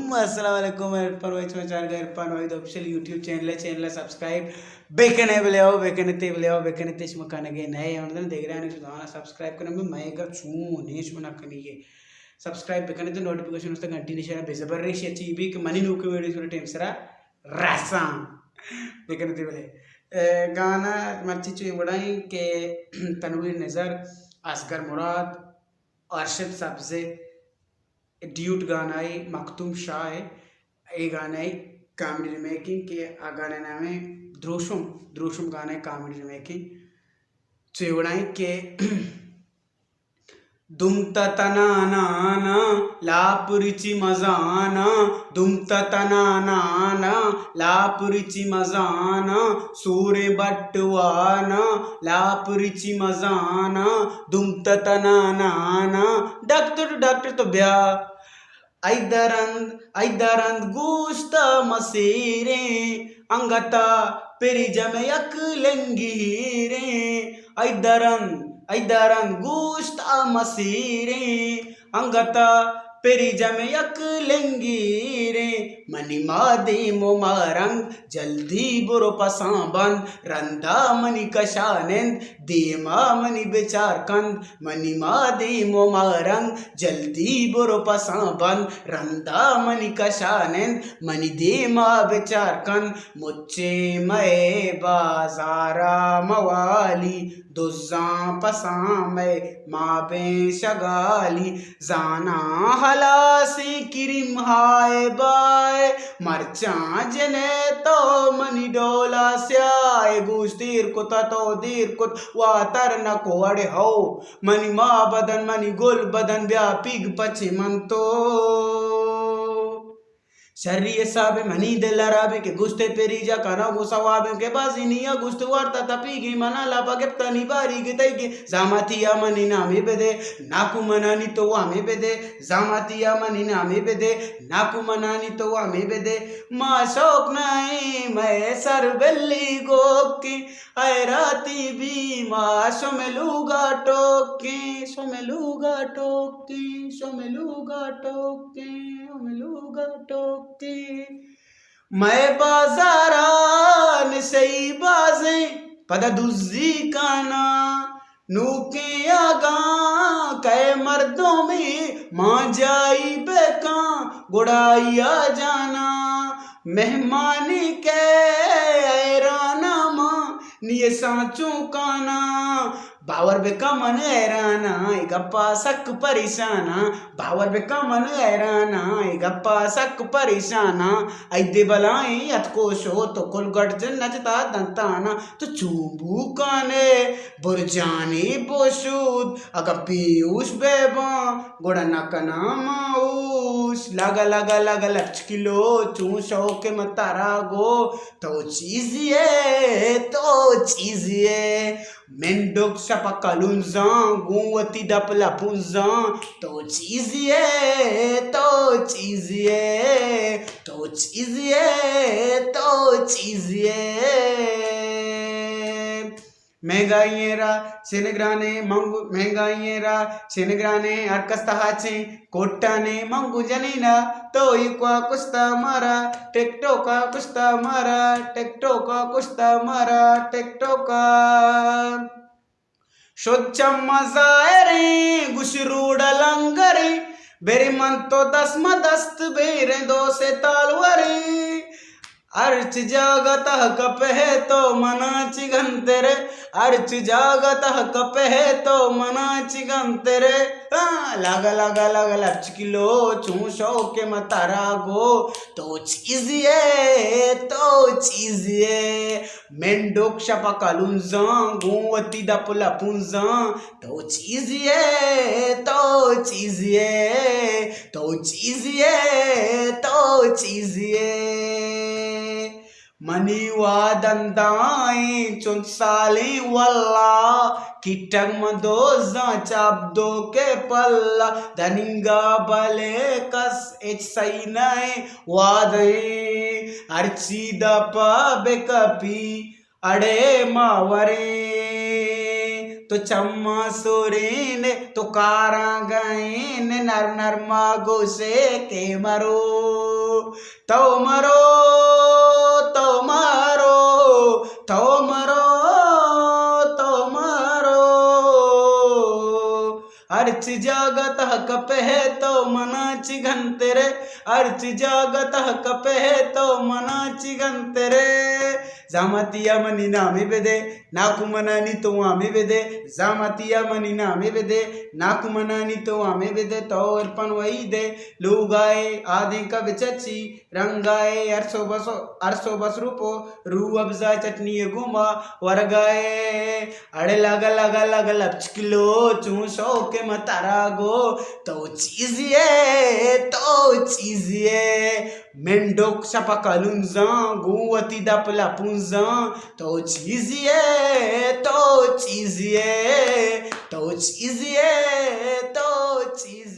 अस्सलाम वालेकुम इरफान भाई समाचार का इरफान भाई official YouTube channel subscribe bakanae बिलेओ bakanae तेश मकानगे नए हैं देख रहे हैं दाना सब्सक्राइब करने में मैं का छू नीच मना कनिए सब्सक्राइब बेकने तो नोटिफिकेशन उससे घंटी निशान बेजबर रेश अच्छी भी कि मनी नूके वीडियो सुने टाइम सरा रासा बेकने ते बिले गाना मर्ची चुई बड़ाई के तनवीर नज़र असगर मुराद अरशद सब्ज़े ड्यूट गाना है मखतूम शाह है ये गाना है कॉमेडी रिमेकिंग के गाने नाम है द्रोशुम गाना है कॉमेडी रिमेकिंग चुनाई के दुम तनाना लापुरिची मजाना दुम तनाना लापुरिची मजाना सूर्य बट्टवाना लापुरिची मजाना दुम तनाना डॉक्टर तो ब्या ऐदरंद गोश्त मसीरे अंगता पेरी जमयक लंगीरे ऐदरंद गोश्त मसीरे अंगता पेरी जमयक लंगीरे मनी मादे मोमारंग जल्दी बुरो पसाबंद रंदा मनी कशानंद देमा मनी बेचार कंद मनी मादे मोमारंग जल्दी बुरो पसाबंद रंदा मनी कशानंद मनी देमा बेचार कंद मुच्चे मए बाजारा मवाली दुज़ा पसा मैं माबे शगाली जाना हलासी किरिम हाय बाय मरचा जने तो मनी डोला स्याय गुस्तीर कुता तो दीर कुत वातर न को अड़े हो मनी माँ बदन मनी गुल बदन ब्या पिग पचे मन तो शरीय साबे मनी दिलराबे के गुस्ते पेरीजा काना गुसवाबे के बाजिनिया गुस्त वार्ता तपीगी मना लापा के तनी बारी के तैगे जामातिया मनी नामे बेदे नाकु मनानी तो वामे बेदे जामातिया मनी नामे बेदे नाकु मनानी तो वामे बेदे माँ शौक नहीं मैं सर बेली गोकी राती भी माँ सोमेलूगा टोकी सोमेलूगा टोकी सोमेलूगा टोकी सोमेलूगा टोकी मैं बाजारान सही बाजे पदा दुजी काना नूके आगा कै मर्दों में माँ जाई बेका गुड़ाइया जाना मेहमानी के ऐराना माँ निये सांचों काना बावर बेका मन ऐराना गप्पा सक परेशाना बावर बेका मन ऐराना गप्पा सक परेशाना ऐदे बलाए अतको शो तो कुल गटजन नचता दंताना तो चूबू काने बुरजानी बोशूद अगर पीयूष बेबा गोड़ा नकना माऊश लगा लगा लगा लच किलो चू शो के मतारा गो तो चीज़ ये मेंडोक शपकलुंजा गुवती डपला पुंजा तो चीज़िए महंगाइयेरा सेनग्राने अरकस्ताहाचे कोट्टाने मंगू जनीना तो इक्वा कुस्ता मारा टेक्टो का कुस्ता मारा टेक्टो का शोच्चम मजारे गुशरूड लंगरे बेरी मन तो दस्त बेरे दो से तालवरे अर्च जागत कपहे तो मना चिगंतरे अर्च जागत कपहे तो मना चिगंतरे लगा लच किलो चू शो के मतारा गो तो चीज़िए मेंडोक शपकलुंजा गुवती दपला पुंजा तो चीज़िए मनी वादंदाई चुनसाली वल्ला किटक मदोजा चाबदो के पल्ला धनिंगा बले कस एच सही नहीं वादे अर्ची दपा बेकपी अड़े मावरे तो चम्मा सोरेन तो कारा गायन नर नरमा गोसे के मरो तो मरो तो मरो तो मरो तो मरो अर्च जागत कप है तो मनाची घंतेरे अर्च जागत कप है तो मनाची घंतेरे जामतिया मनी नामी बेदे नाकुमनानी तो आमे बेदे जामतिया मनी नामी बेदे नाकुमनानी तो आमे बेदे तो अर्पण वही दे लुगाए आदि कब चची रंगाए अरसो बस रूपो रू अब्जा चटनी घुमा वरगाए अड़े लगा लगा लगा लपचकिलो चूसो के मतारा गो तो चीज़िए मेंढोक शपकलुंजा गुवती दपला पुंजा तो चीज़िए तो चीज़िए तो चीज़िए तो चीज़िए